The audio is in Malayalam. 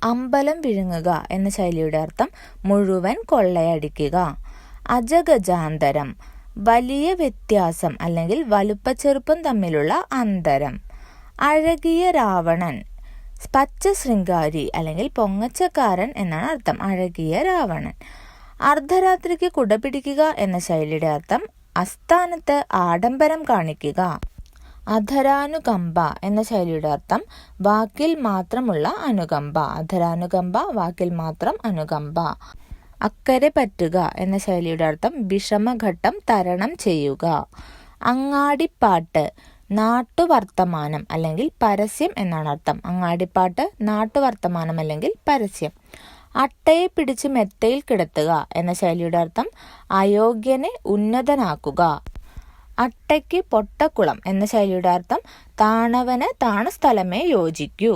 അമ്പലം വിഴുങ്ങുക എന്ന ശൈലിയുടെ അർത്ഥം മുഴുവൻ കൊള്ളയടിക്കുക. അജഗജാന്തരം, വലിയ വ്യത്യാസം അല്ലെങ്കിൽ വലുപ്പച്ചെറുപ്പം തമ്മിലുള്ള അന്തരം. അഴകിയ രാവണൻ, പച്ച ശൃംഗാരി അല്ലെങ്കിൽ പൊങ്ങച്ചക്കാരൻ എന്നാണ് അർത്ഥം. അഴകിയ രാവണൻ. അർദ്ധരാത്രിക്ക് കുട പിടിക്കുക എന്ന ശൈലിയുടെ അർത്ഥം അസ്ഥാനത്ത് ആഡംബരം കാണിക്കുക. അധരാനുകമ്പ എന്ന ശൈലിയുടെ അർത്ഥം വാക്കിൽ മാത്രമുള്ള അനുകമ്പ. അധരാനുകമ്പ, വാക്കിൽ മാത്രം അനുകമ്പ. അക്കരെ പറ്റുക എന്ന ശൈലിയുടെ അർത്ഥം വിഷമഘട്ടം തരണം ചെയ്യുക. അങ്ങാടിപ്പാട്ട്, നാട്ടുവർത്തമാനം അല്ലെങ്കിൽ പരസ്യം എന്നാണ് അർത്ഥം. അങ്ങാടിപ്പാട്ട്, നാട്ടുവർത്തമാനം അല്ലെങ്കിൽ പരസ്യം. അട്ടയെ പിടിച്ച് മെത്തയിൽ കിടത്തുക എന്ന ശൈലിയുടെ അർത്ഥം അയോഗ്യനെ ഉന്നതനാക്കുക. അട്ടയ്ക്ക് പൊട്ടക്കുളം എന്ന ശൈലിയുടെ അർത്ഥം താണവന് താണ സ്ഥലമേ യോജിക്കൂ.